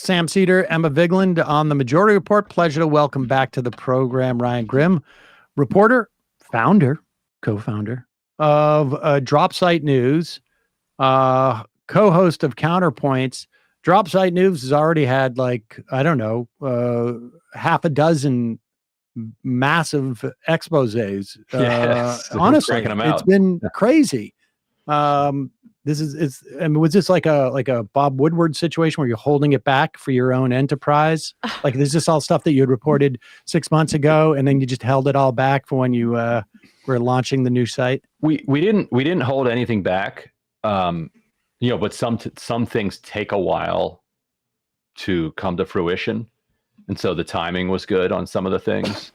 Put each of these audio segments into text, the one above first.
Sam Seder, Emma Vigeland on the Majority Report. Pleasure to welcome back to the program Ryan Grimm, reporter, founder, co-founder of Drop Site News, co-host of Counterpoints. Drop Site News has already had half a dozen massive exposés. Honestly, it's been crazy. Was this like a Bob Woodward situation where you're holding it back for your own enterprise? Like, is this all stuff that you had reported 6 months ago, and then you just held it all back for when you were launching the new site? We didn't hold anything back. But some things take a while to come to fruition, and so the timing was good on some of the things.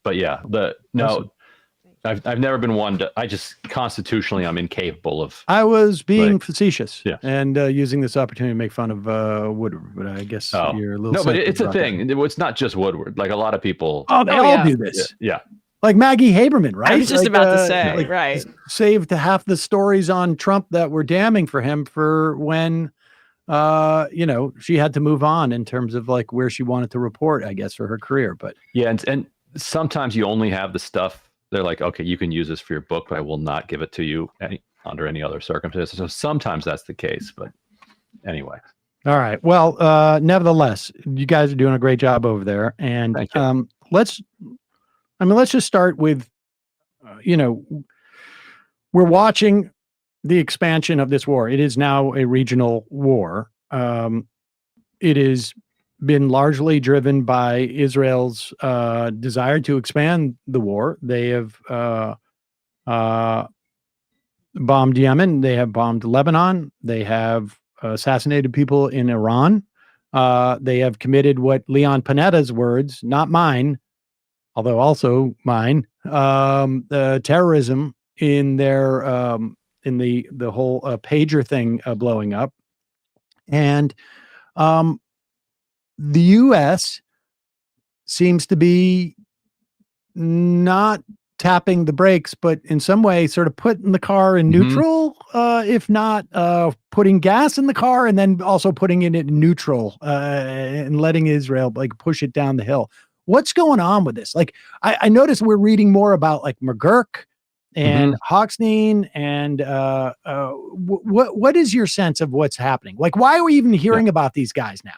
But yeah, I've never been one to. I just constitutionally, I'm incapable of. I was being facetious, and using this opportunity to make fun of Woodward, but I guess you're a little. No, but it's a thing. It's not just Woodward. Like, a lot of people. Oh, they all do this. Yeah. Like Maggie Haberman, right? I was just about to say, right. Saved half the stories on Trump that were damning for him for when, she had to move on in terms of like where she wanted to report, I guess, for her career. But yeah, and sometimes you only have the stuff. They're like, okay, you can use this for your book, but I will not give it to you under any other circumstances. So sometimes that's the case, but anyway. All right. Well, nevertheless, you guys are doing a great job over there. And let's just start with, we're watching the expansion of this war. It is now a regional war. It has been largely driven by Israel's desire to expand the war. They have bombed Yemen. They have bombed Lebanon. They have assassinated people in Iran. They have committed what Leon Panetta's words, not mine, although also mine, terrorism in their in the whole pager thing blowing up. And the U.S. seems to be not tapping the brakes, but in some way sort of putting the car in neutral, if not putting gas in the car and then also putting it in neutral and letting Israel like push it down the hill. What's going on with this? Like, I noticed we're reading more about like McGurk and Hochstein and what is your sense of what's happening? Like, why are we even hearing about these guys now?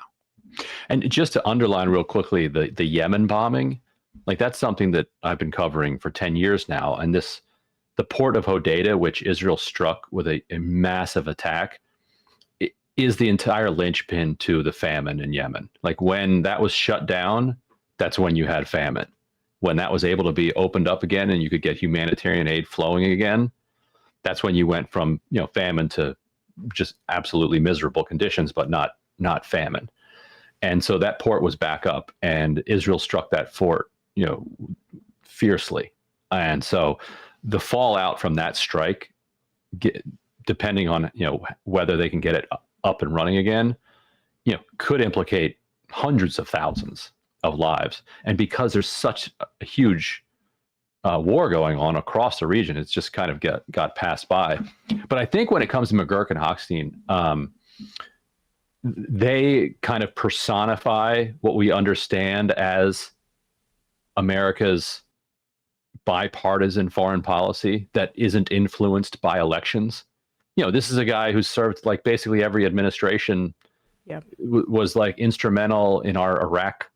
And just to underline real quickly, the Yemen bombing, like that's something that I've been covering for 10 years now. And the port of Hodeidah, which Israel struck with a massive attack, is the entire linchpin to the famine in Yemen. Like, when that was shut down, that's when you had famine. When that was able to be opened up again and you could get humanitarian aid flowing again, that's when you went from, famine to just absolutely miserable conditions, but not famine. And so that port was back up, and Israel struck that fort, fiercely. And so the fallout from that strike, depending on, whether they can get it up and running again, could implicate hundreds of thousands of lives. And because there's such a huge war going on across the region, it's just kind of got passed by. But I think when it comes to McGurk and Hochstein, they kind of personify what we understand as America's bipartisan foreign policy that isn't influenced by elections. This is a guy who's served like basically every administration, was like instrumental in our Iraq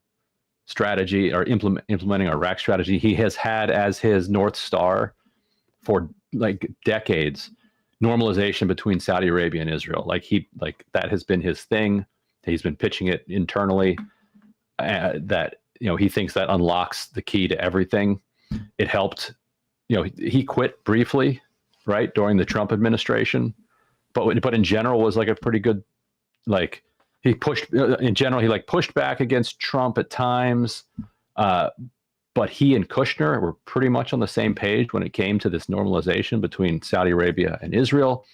strategy, or implementing our Iraq strategy. He has had as his North Star for like decades normalization between Saudi Arabia and Israel. That has been his thing. He's been pitching it internally, that, he thinks that unlocks the key to everything. It helped, he quit briefly, right, during the Trump administration, but in general was like a pretty good, like, he pushed, in general, he pushed back against Trump at times, but he and Kushner were pretty much on the same page when it came to this normalization between Saudi Arabia and Israel.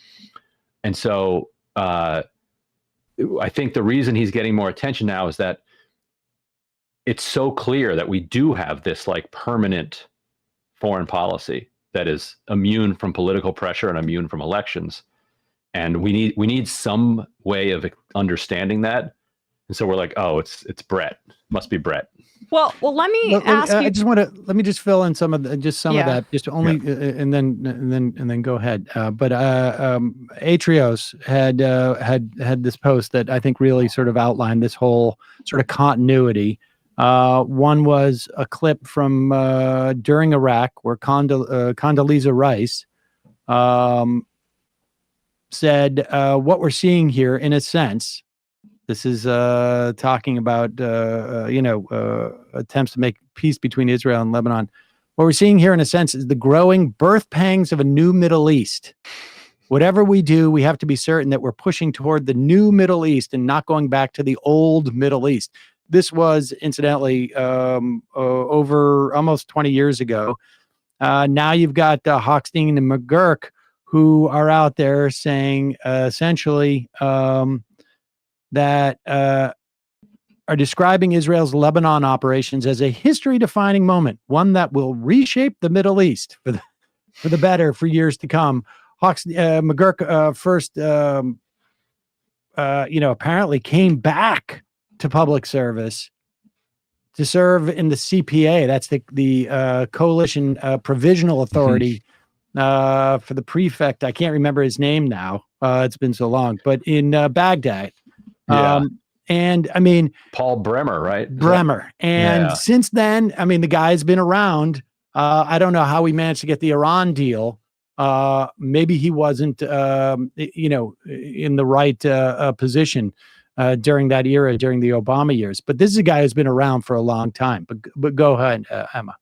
And so I think the reason he's getting more attention now is that it's so clear that we do have this like permanent foreign policy that is immune from political pressure and immune from elections. And we need some way of understanding that And so we're like, oh, it's Brett. Must be Brett. Well, let me ask you. I just want to let me just fill in some of that, just only, and then go ahead. But Atrios had this post that I think really sort of outlined this whole sort of continuity. One was a clip from during Iraq where Condoleezza Rice said, "What we're seeing here, in a sense." This is talking about, attempts to make peace between Israel and Lebanon. What we're seeing here, in a sense, is the growing birth pangs of a new Middle East. Whatever we do, we have to be certain that we're pushing toward the new Middle East and not going back to the old Middle East. This was, incidentally, over almost 20 years ago. Now you've got Hochstein and McGurk, who are out there saying, essentially, that are describing Israel's Lebanon operations as a history-defining moment, one that will reshape the Middle East for the better for years to come. McGurk first, apparently came back to public service to serve in the CPA. That's the Coalition Provisional Authority for the prefect. I can't remember his name now. It's been so long, but in Baghdad. And I mean, Paul Bremer, right? Bremer. And since then, I mean, the guy's been around. I don't know how he managed to get the Iran deal. Maybe he wasn't, in the right position during that era, during the Obama years. But this is a guy who's been around for a long time. But go ahead, Emma.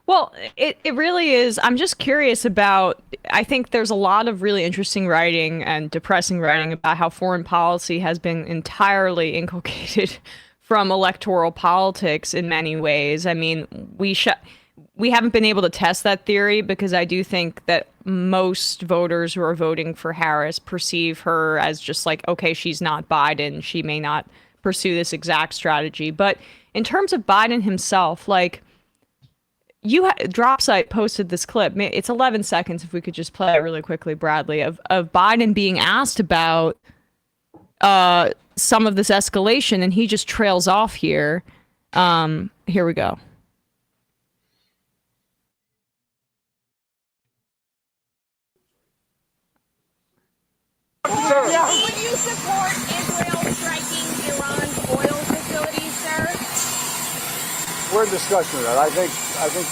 Well, it really is. I'm just curious about, I think there's a lot of really interesting writing and depressing writing about how foreign policy has been entirely inculcated from electoral politics in many ways. I mean, we haven't been able to test that theory because I do think that most voters who are voting for Harris perceive her as just like, okay, she's not Biden. She may not pursue this exact strategy. But in terms of Biden himself, like, Dropsite posted this clip. It's 11 seconds. If we could just play it really quickly, Bradley, of Biden being asked about some of this escalation, and he just trails off here. Here we go. Would you support Israel striking Iran's oil facilities, sir? We're in discussion of that. I think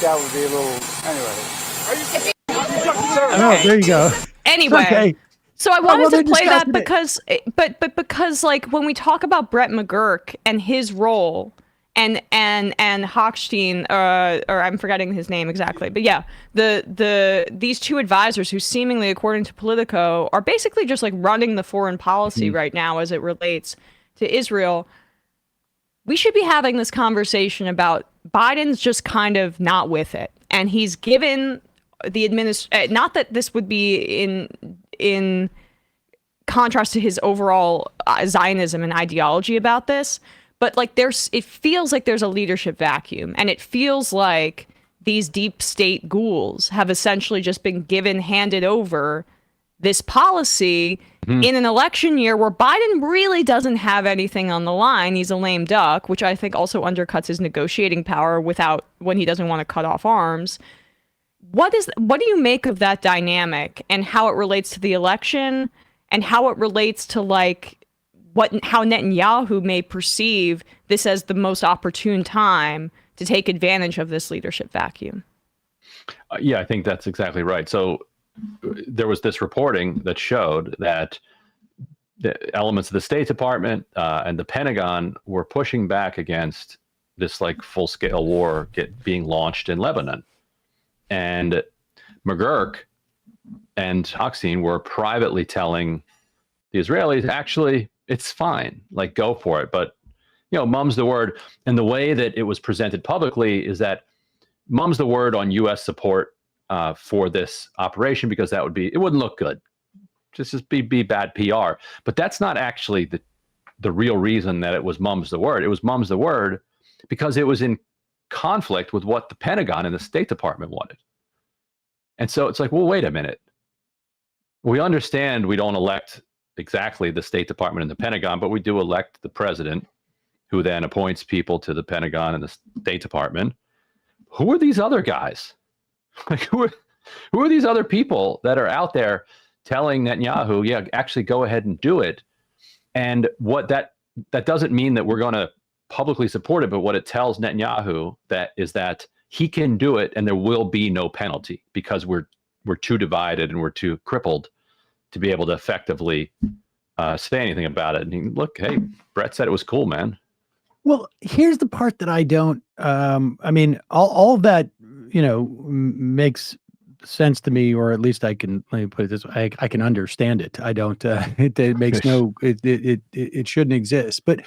that would be a little. Oh, there you go. Anyway. Okay. So I wanted to play that it. because, because like when we talk about Brett McGurk and his role, and Hochstein, or I'm forgetting his name exactly, but yeah, these two advisors who seemingly, according to Politico, are basically just like running the foreign policy right now as it relates to Israel. We should be having this conversation about Biden's just kind of not with it, and he's given the not that this would be in contrast to his overall Zionism and ideology about this, but like it feels like there's a leadership vacuum, and it feels like these deep state ghouls have essentially just been handed over this policy in an election year where Biden really doesn't have anything on the line. He's a lame duck, which I think also undercuts his negotiating power when he doesn't want to cut off arms. What do you make of that dynamic and how it relates to the election and how it relates to like how Netanyahu may perceive this as the most opportune time to take advantage of this leadership vacuum? Yeah, I think that's exactly right. So there was this reporting that showed that the elements of the State Department and the Pentagon were pushing back against this like full-scale war being launched in Lebanon. And McGurk and Hochstein were privately telling the Israelis, actually, it's fine, like go for it. But, mum's the word. And the way that it was presented publicly is that mum's the word on U.S. support for this operation, because it wouldn't look good. Just be bad PR. But that's not actually the real reason that it was mum's the word. It was mum's the word because it was in conflict with what the Pentagon and the State Department wanted. And so it's like, well, wait a minute. We understand we don't elect exactly the State Department and the Pentagon, but we do elect the president. who then appoints people to the Pentagon and the State Department. Who are these other guys? Like, who are these other people that are out there telling Netanyahu, yeah, actually go ahead and do it? And what that doesn't mean that we're going to publicly support it, but what it tells Netanyahu that is that he can do it and there will be no penalty because we're too divided and we're too crippled to be able to effectively say anything about it. And look, hey, Brett said it was cool, man. Well, here's the part that I don't. I mean, all of that, makes sense to me, or at least let me put it this way, I can understand it. I don't. It makes no. It shouldn't exist. But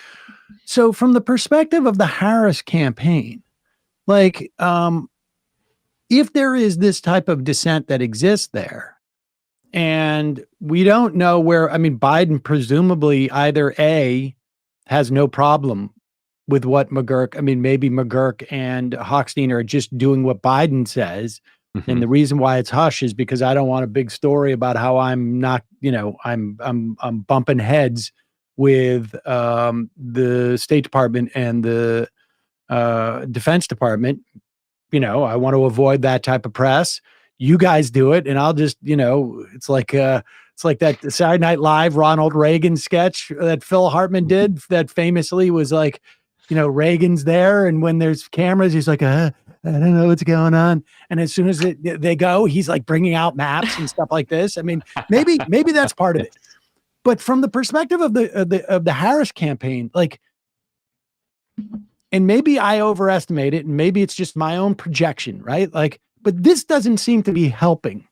so, from the perspective of the Harris campaign, like, if there is this type of dissent that exists there, and we don't know where. I mean, Biden presumably either A, has no problem with what McGurk, I mean, maybe McGurk and Hochstein are just doing what Biden says. Mm-hmm. And the reason why it's hush is because I don't want a big story about how I'm not, I'm bumping heads with the State Department and the Defense Department. I want to avoid that type of press. You guys do it, and I'll just, it's like that Saturday Night Live Ronald Reagan sketch that Phil Hartman did that famously was like, Reagan's there, and when there's cameras, he's like, I don't know what's going on. And as soon as they go, he's like bringing out maps and stuff like this. I mean, maybe that's part of it. But from the perspective of the Harris campaign, like, and maybe I overestimate it, and maybe it's just my own projection, right? Like, but this doesn't seem to be helping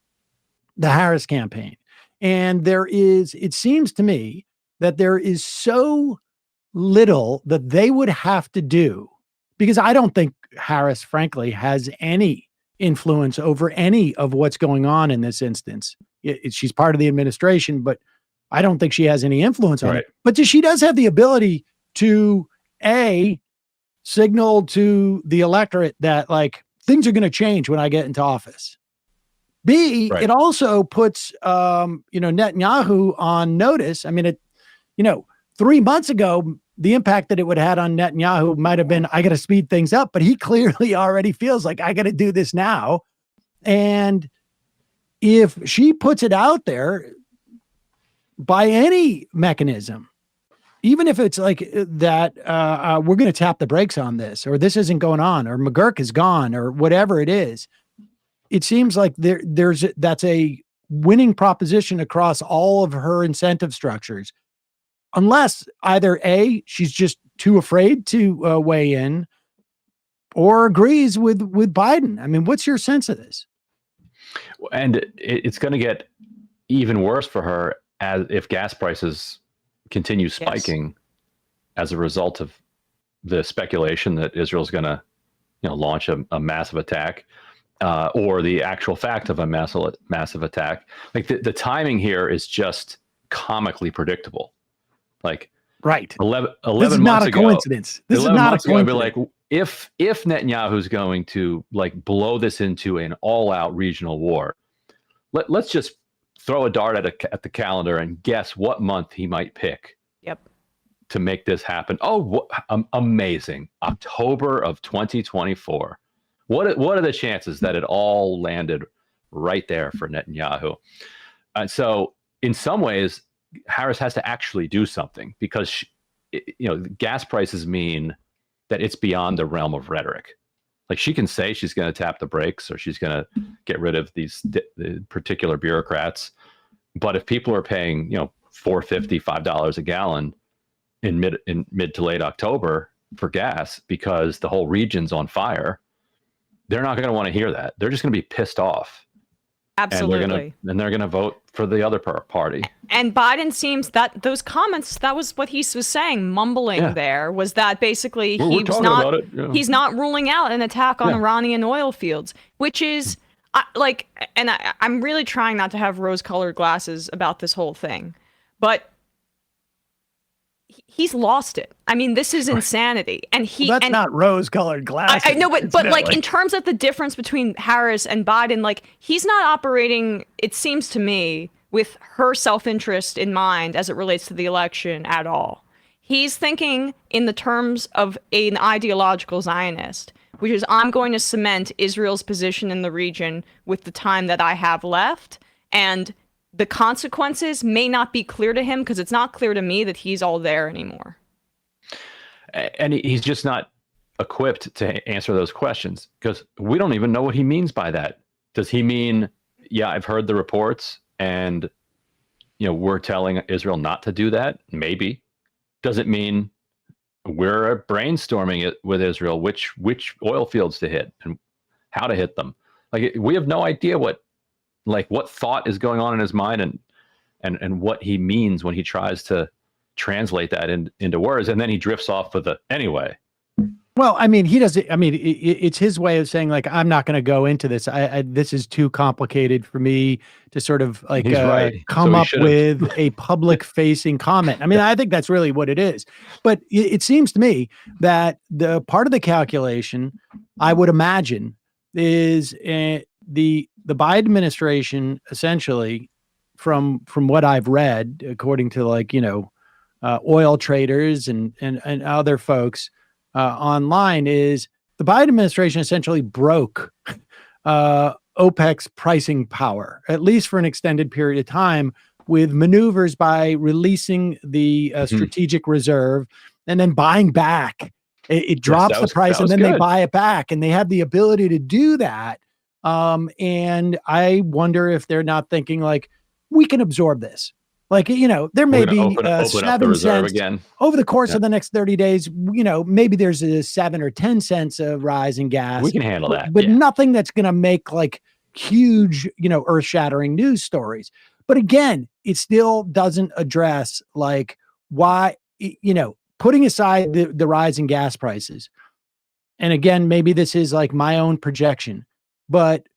the Harris campaign. And it seems to me that there is so little that they would have to do, because I don't think Harris, frankly, has any influence over any of what's going on in this instance. She's part of the administration, but I don't think she has any influence on it. But she does have the ability to signal to the electorate that like things are going to change when I get into office. B, it also puts, Netanyahu on notice. I mean, 3 months ago, the impact that it would have had on Netanyahu might have been, I got to speed things up, but he clearly already feels like I got to do this now. And if she puts it out there by any mechanism, even if it's like that, we're going to tap the brakes on this, or this isn't going on, or McGurk is gone, or whatever it is, it seems like that's a winning proposition across all of her incentive structures. Unless either A, she's just too afraid to weigh in, or agrees with Biden. I mean, what's your sense of this? And it's going to get even worse for her if gas prices continue spiking as a result of the speculation that Israel's going to, launch a massive attack, or the actual fact of a massive attack. Like the timing here is just comically predictable. Like 11 this is months not a ago, coincidence. This is not a coincidence. I'd be like, if Netanyahu's going to like blow this into an all-out regional war, let's just throw a dart at the calendar and guess what month he might pick. Yep. To make this happen. Oh, amazing! October of 2024. What are the chances that it all landed right there for Netanyahu? And so, in some ways, Harris has to actually do something, because gas prices mean that it's beyond the realm of rhetoric. Like, she can say she's going to tap the brakes, or she's going to get rid of the particular bureaucrats, but if people are paying $4.50, $5 a gallon in mid to late October for gas because the whole region's on fire, they're not going to want to hear that. They're just going to be pissed off. Absolutely. And they're going to vote for the other party. And Biden seems that those comments, that was what he was saying, mumbling there, was that basically he's not ruling out an attack on Iranian oil fields, which is I'm really trying not to have rose-colored glasses about this whole thing, but he's lost it. I mean, this is insanity. And that's not rose-colored glasses. I know, but like in terms of the difference between Harris and Biden, like he's not operating, it seems to me, with her self-interest in mind as it relates to the election at all. He's thinking in the terms of an ideological Zionist, which is I'm going to cement Israel's position in the region with the time that I have left. And the consequences may not be clear to him because it's not clear to me that he's all there anymore. And he's just not equipped to answer those questions because we don't even know what he means by that. Does he mean, yeah, I've heard the reports and, we're telling Israel not to do that? Maybe. Does it mean we're brainstorming it with Israel, which oil fields to hit and how to hit them? Like, we have no idea what thought is going on in his mind and what he means when he tries to translate that into words. And then he drifts off with anyway. Well, I mean, he doesn't. I mean, it's his way of saying, like, I'm not going to go into this. This is too complicated for me to sort of like come up with a public-facing comment. I mean, I think that's really what it is. But it seems to me that the part of the calculation, I would imagine, is the Biden administration essentially, from what I've read, according to oil traders and other folks online, is the Biden administration essentially broke OPEC's pricing power, at least for an extended period of time, with maneuvers by releasing the strategic reserve and then buying back. It drops the price and then they buy it back, and they have the ability to do that. And I wonder if they're not thinking like, we can absorb this. Like, there may be 7 cents again over the course of the next 30 days. Maybe there's a 7 or 10 cents of rise in gas. We can handle that, but nothing that's going to make like huge, earth shattering news stories. But again, it still doesn't address like why, putting aside the rise in gas prices. And again, maybe this is like my own projection, but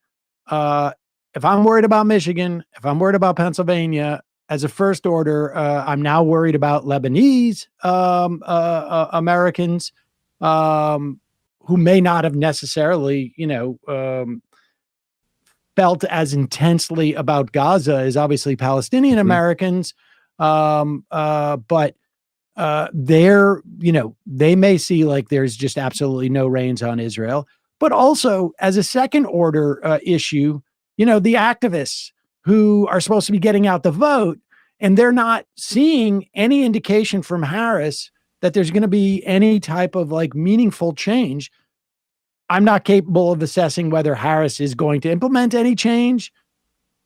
if I'm worried about Michigan, if I'm worried about Pennsylvania, as a first order, I'm now worried about Lebanese Americans who may not have necessarily, felt as intensely about Gaza as obviously Palestinian Americans. But they may see like there's just absolutely no reins on Israel. But also as a second order issue, the activists who are supposed to be getting out the vote, and they're not seeing any indication from Harris that there's going to be any type of like meaningful change. I'm not capable of assessing whether Harris is going to implement any change,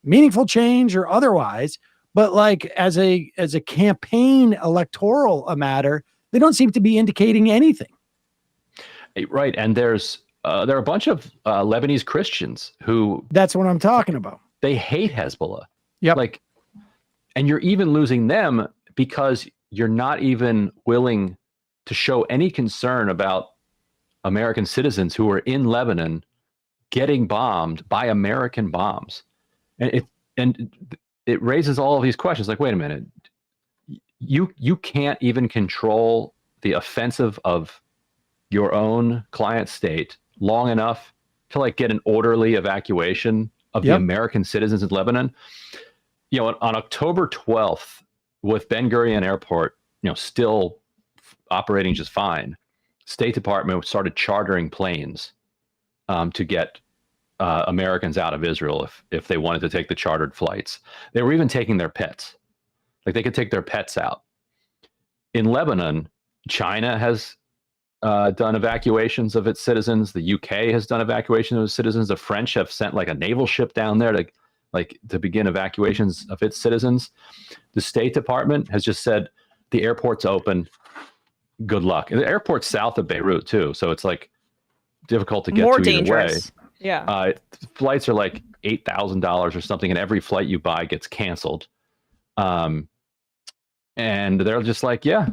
meaningful change or otherwise, but like as a campaign electoral matter, they don't seem to be indicating anything. Right. And there are a bunch of Lebanese Christians who, that's what I'm talking about. They hate Hezbollah. Yep. And you're even losing them because you're not even willing to show any concern about American citizens who are in Lebanon getting bombed by American bombs. And it raises all of these questions. Like, wait a minute, you can't even control the offensive of your own client state long enough to like get an orderly evacuation of the American citizens in Lebanon. On October 12th, with Ben Gurion Airport, still operating just fine, State Department started chartering planes to get Americans out of Israel if they wanted to take the chartered flights. They were even taking their pets. Like, they could take their pets out. In Lebanon, China has done evacuations of its citizens. The UK has done evacuations of its citizens. The French have sent like a naval ship down there to begin evacuations of its citizens. The State Department has just said the airport's open. Good luck. And the airport's south of Beirut too, so it's like difficult to get more to dangerous. Either way. Yeah. Flights are like $8,000 or something, and every flight you buy gets canceled. And they're just like, yeah.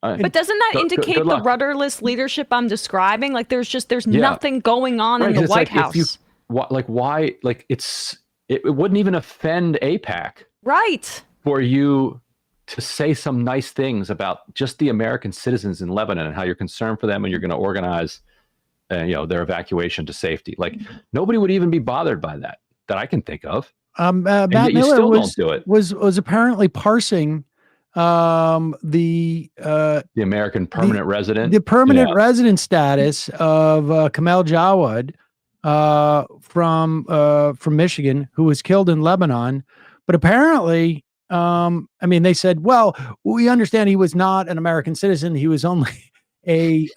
But doesn't that indicate the rudderless leadership I'm describing? Like, there's nothing going on in the White House. Why? Like, it wouldn't even offend AIPAC, right? For you to say some nice things about just the American citizens in Lebanon and how you're concerned for them and you're going to organize, their evacuation to safety. Like, nobody would even be bothered by that I can think of. Matt Miller was apparently parsing The American permanent resident. the permanent resident status of Kamel Jawad from Michigan, who was killed in Lebanon. But apparently, I mean, they said, well, we understand he was not an American citizen. He was only a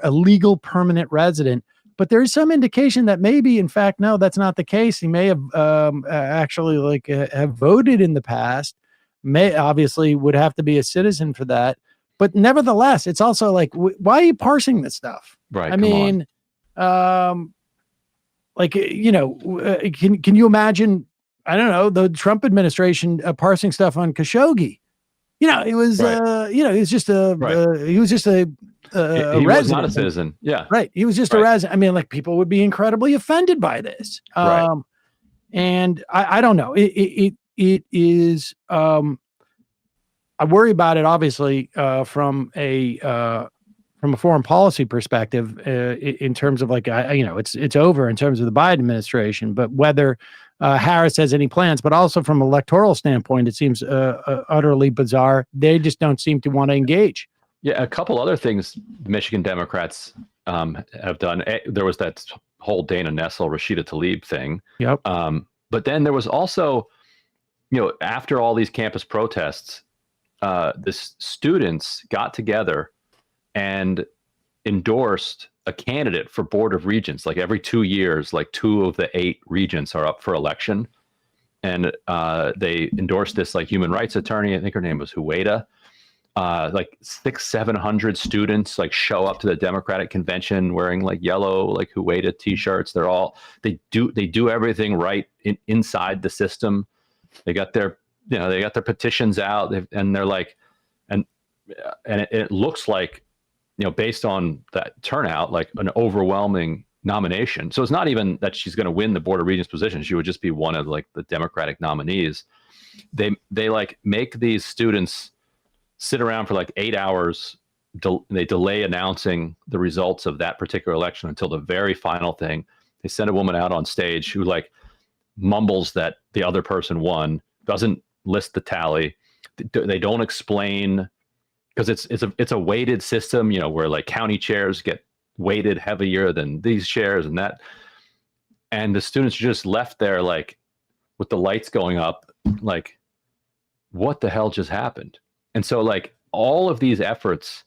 legal permanent resident. But there is some indication that maybe, in fact, no, that's not the case. He may have actually have voted in the past. May obviously would have to be a citizen for that. But nevertheless, it's also like, why are you parsing this stuff? Right. I mean, can you imagine? I don't know, the Trump administration parsing stuff on Khashoggi. It was he was just a he was just a he was not a citizen. Yeah. Right. He was just a resident. I mean, like, people would be incredibly offended by this. And I don't know. It is I worry about it, obviously, from a foreign policy perspective, in terms of it's over in terms of the Biden administration, but whether Harris has any plans, but also from an electoral standpoint, it seems utterly bizarre. They just don't seem to want to engage. Yeah, a couple other things Michigan Democrats have done. There was that whole Dana Nessel, Rashida Tlaib thing. Yep. But then there was also, after all these campus protests, the students got together and endorsed a candidate for Board of Regents. Like every 2 years, like 2 of the 8 regents are up for election. And they endorsed this human rights attorney. I think her name was Huwaida. 600-700 students show up to the Democratic convention wearing yellow Huwaida t-shirts. They do everything right inside the system. They got their petitions out, and they're and it looks like, based on that turnout, an overwhelming nomination. So it's not even that she's going to win the Board of Regents position. She would just be one of the Democratic nominees. They make these students sit around for 8 hours. They delay announcing the results of that particular election until the very final thing. They send a woman out on stage who mumbles that the other person won, doesn't list the tally. They don't explain, because it's a weighted system, where county chairs get weighted heavier than these chairs and that. And the students are just left there with the lights going up, what the hell just happened? And so all of these efforts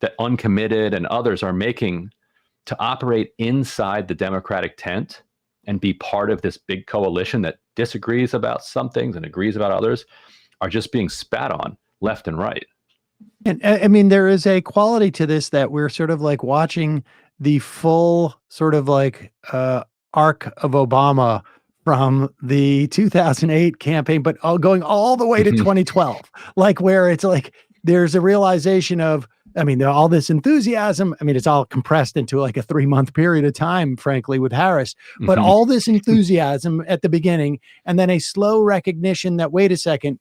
that Uncommitted and others are making to operate inside the Democratic tent and be part of this big coalition that disagrees about some things and agrees about others are just being spat on left and right. And I mean, there is a quality to this that we're sort of watching the full sort of arc of Obama from the 2008 campaign, but going all the way to 2012, where it's there's a realization of, I mean, all this enthusiasm. I mean, it's all compressed into a 3-month period of time, frankly, with Harris, but all this enthusiasm at the beginning, and then a slow recognition that, wait a second,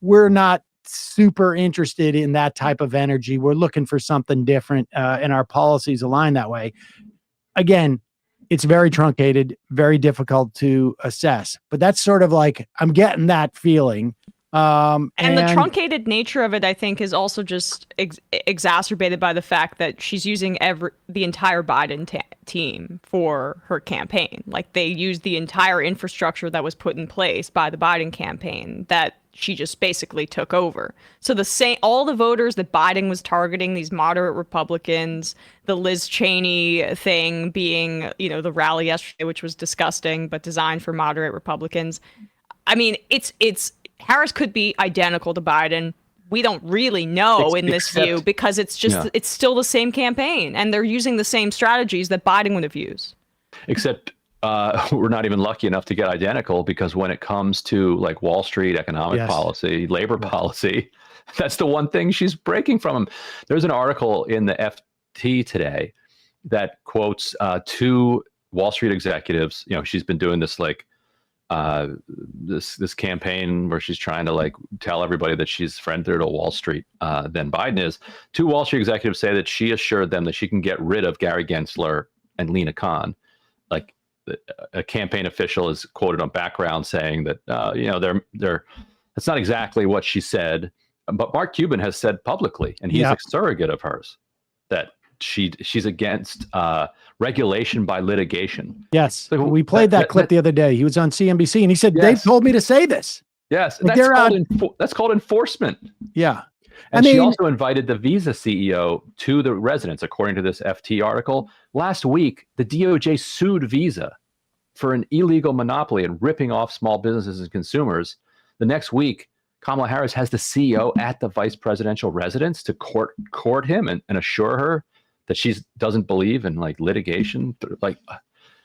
we're not super interested in that type of energy. We're looking for something different, and our policies align that way. Again, it's very truncated, very difficult to assess, but that's sort of I'm getting that feeling. And the truncated nature of it, I think, is also just exacerbated by the fact that she's using the entire Biden team for her campaign. They used the entire infrastructure that was put in place by the Biden campaign that she just basically took over. So all the voters that Biden was targeting, these moderate Republicans, the Liz Cheney thing being, the rally yesterday, which was disgusting, but designed for moderate Republicans. I mean, it's Harris could be identical to Biden. We don't really know in this view, because it's just, it's still the same campaign, and they're using the same strategies that Biden would have used. Except we're not even lucky enough to get identical, because when it comes to Wall Street economic policy, labor policy, that's the one thing she's breaking from him. There's an article in the FT today that quotes 2 Wall Street executives. She's been doing this this campaign where she's trying to tell everybody that she's friendlier to Wall Street than Biden is. 2 Wall Street executives say that she assured them that she can get rid of Gary Gensler and Lena Khan. A campaign official is quoted on background saying that they're That's not exactly what she said, but Mark Cuban has said publicly, and he's a surrogate of hers, that she's against regulation by litigation. Yes, we played that clip the other day. He was on CNBC, and he said, "They've told me to say this." Yes, like that's called enforcement. Yeah. And she also invited the Visa CEO to the residence, according to this FT article. Last week, the DOJ sued Visa for an illegal monopoly and ripping off small businesses and consumers. The next week, Kamala Harris has the CEO at the vice presidential residence to court him and assure her that she doesn't believe in like litigation. Like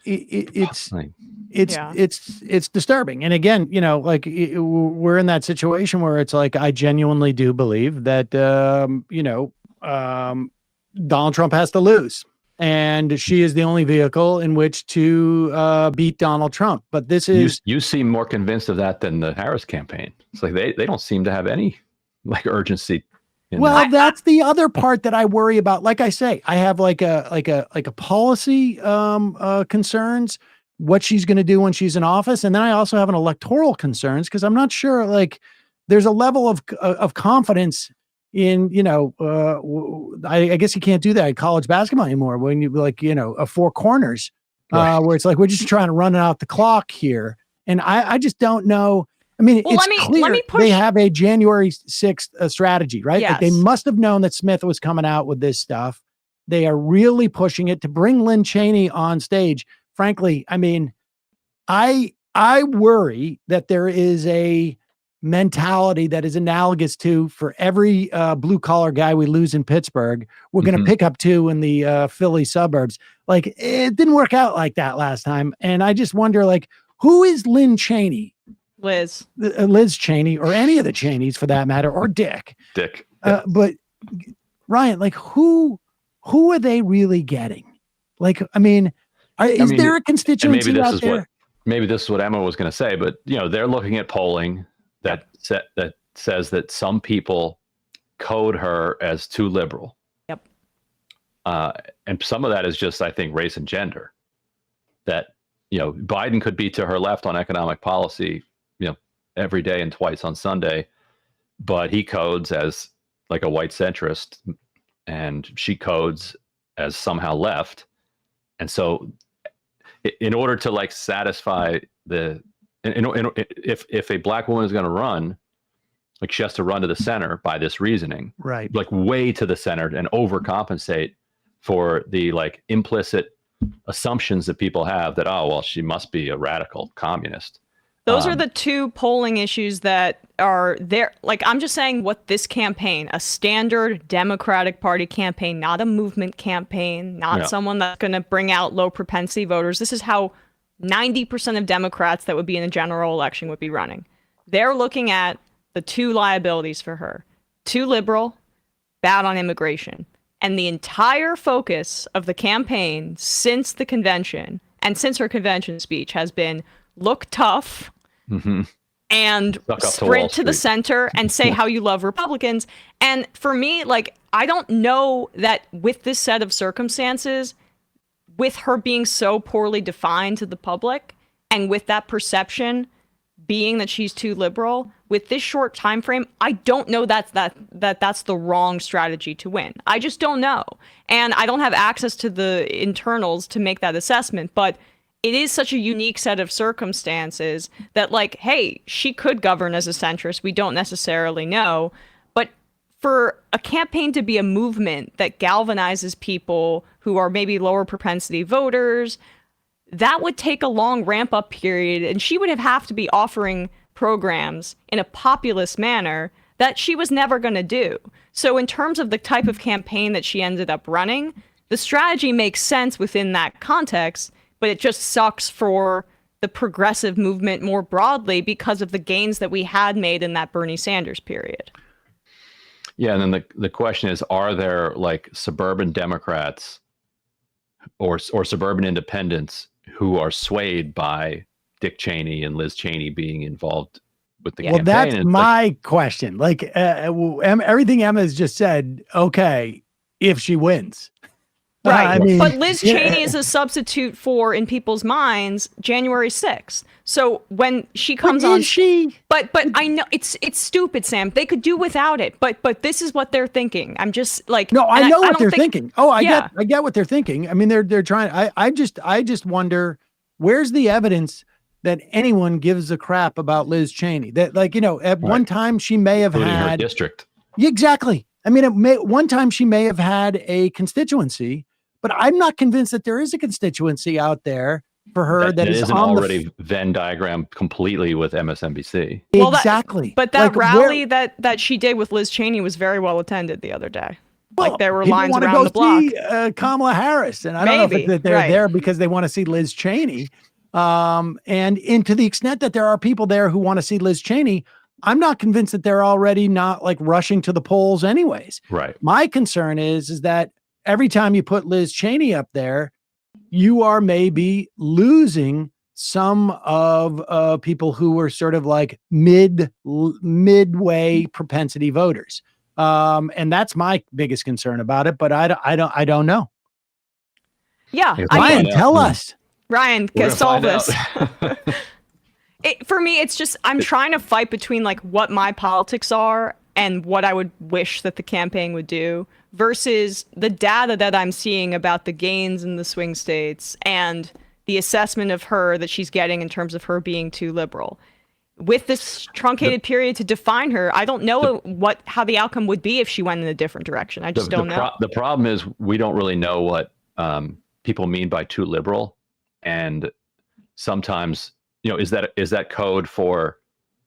it's disturbing. And again, you know, like we're in that situation where it's like, I genuinely do believe that, Donald Trump has to lose, and she is the only vehicle in which to beat Donald Trump. But this is, you seem more convinced of that than the Harris campaign. It's like they don't seem to have any like urgency. Well, that's the other part that I worry about. Like I say, I have like a policy concerns, what she's going to do when she's in office, and then I also have an electoral concerns because I'm not sure. Like, there's a level of confidence in, you know, I guess you can't do that in college basketball anymore when you like, you know, four corners, where it's like we're just trying to run out the clock here, and I just don't know. I mean, well, it's clear they have a January 6th strategy, right? Yes. Like they must have known that Smith was coming out with this stuff. They are really pushing it to bring Lynn Cheney on stage. Frankly, I mean, I worry that there is a mentality that is analogous to, for every blue collar guy we lose in Pittsburgh, we're going to pick up two in the Philly suburbs. Like, it didn't work out like that last time. And I just wonder, like, who is Lynn Cheney? Liz Cheney, or any of the Cheneys for that matter, or Dick. Yeah. But Ryan, like, who are they really getting? Like, I mean, is there a constituency out there? Maybe this is what Emma was going to say, but you know, they're looking at polling that says that some people code her as too liberal. Yep. And some of that is just, I think, race and gender. That, you know, Biden could be to her left on economic policy, you know, every day and twice on Sunday, but he codes as like a white centrist, and she codes as somehow left. And so in order to like satisfy if a black woman is going to run, like she has to run to the center by this reasoning, right? Like way to the center and overcompensate for the like implicit assumptions that people have that, oh, well, she must be a radical communist. Those are the two polling issues that are there. Like, I'm just saying what this campaign, a standard Democratic Party campaign, not a movement campaign, not someone that's going to bring out low propensity voters. This is how 90% of Democrats that would be in a general election would be running. They're looking at the two liabilities for her: too liberal, bad on immigration. And the entire focus of the campaign since the convention and since her convention speech has been look tough and sprint to the center and say how you love Republicans. And for me, like, I don't know that with this set of circumstances, with her being so poorly defined to the public and with that perception being that she's too liberal, with this short time frame, I don't know that's the wrong strategy to win. I just don't know. And I don't have access to the internals to make that assessment, but it is such a unique set of circumstances that, like, hey, she could govern as a centrist. We don't necessarily know. But for a campaign to be a movement that galvanizes people who are maybe lower propensity voters, that would take a long ramp up period. And she would have to be offering programs in a populist manner that she was never going to do. So in terms of the type of campaign that she ended up running, the strategy makes sense within that context, but it just sucks for the progressive movement more broadly because of the gains that we had made in that Bernie Sanders period. Yeah, and then the question is, are there like suburban Democrats or suburban independents who are swayed by Dick Cheney and Liz Cheney being involved with the campaign? Well, that's my question. Like everything Emma's just said, okay, if she wins. Right. I mean, but Liz yeah. Cheney is a substitute for, in people's minds, January 6th. So when she comes on, is she? But I know it's stupid, Sam. They could do without it. But this is what they're thinking. I'm just like, No, I and know what don't they're think- thinking. Oh, I Yeah. get what they're thinking. I mean, they're trying. I just wonder, where's the evidence that anyone gives a crap about Liz Cheney? That, like, at one time she may have Including her had district. exactly. I mean, one time she may have had a constituency, but I'm not convinced that there is a constituency out there for her that is isn't on already Venn diagram completely with MSNBC. Well, exactly. But that Like, rally that she did with Liz Cheney was very well attended the other day. Like there were people lines wanna around go the block. See, Kamala Harris, and I don't know Maybe, if they're right. there because they want to see Liz Cheney. And to the extent that there are people there who want to see Liz Cheney, I'm not convinced that they're already not like rushing to the polls anyways. Right. My concern is that every time you put Liz Cheney up there, you are maybe losing some of people who were sort of like midway propensity voters. And that's my biggest concern about it, but I don't know. Yeah. Ryan, tell us. Ryan, We're can gonna solve find this. For me, it's just I'm trying to fight between like what my politics are and what I would wish that the campaign would do versus the data that I'm seeing about the gains in the swing states and the assessment of her that she's getting in terms of her being too liberal. With this truncated period to define her, I don't know how the outcome would be if she went in a different direction. I just don't know. The problem is we don't really know what people mean by too liberal, and sometimes is that code for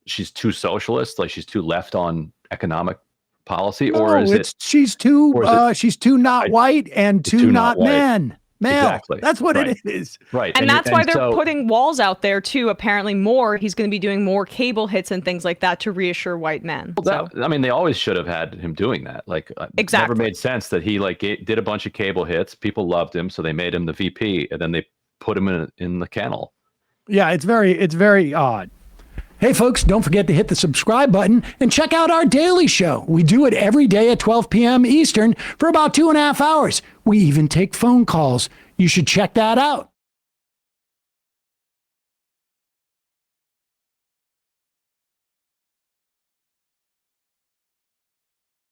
she's too socialist, like she's too left on economic policy, or is it she's too not white and too not male? Exactly. That's what Right. it is. Right. And that's why they're so, putting walls out there too. Apparently more, he's going to be doing more cable hits and things like that to reassure white men. I mean, they always should have had him doing that. Like, Exactly. It never made sense that he did a bunch of cable hits. People loved him, so they made him the VP, and then they put him in the kennel. Yeah, it's very odd. Hey, folks, don't forget to hit the subscribe button and check out our daily show. We do it every day at 12 p.m. Eastern for about 2.5 hours. We even take phone calls. You should check that out.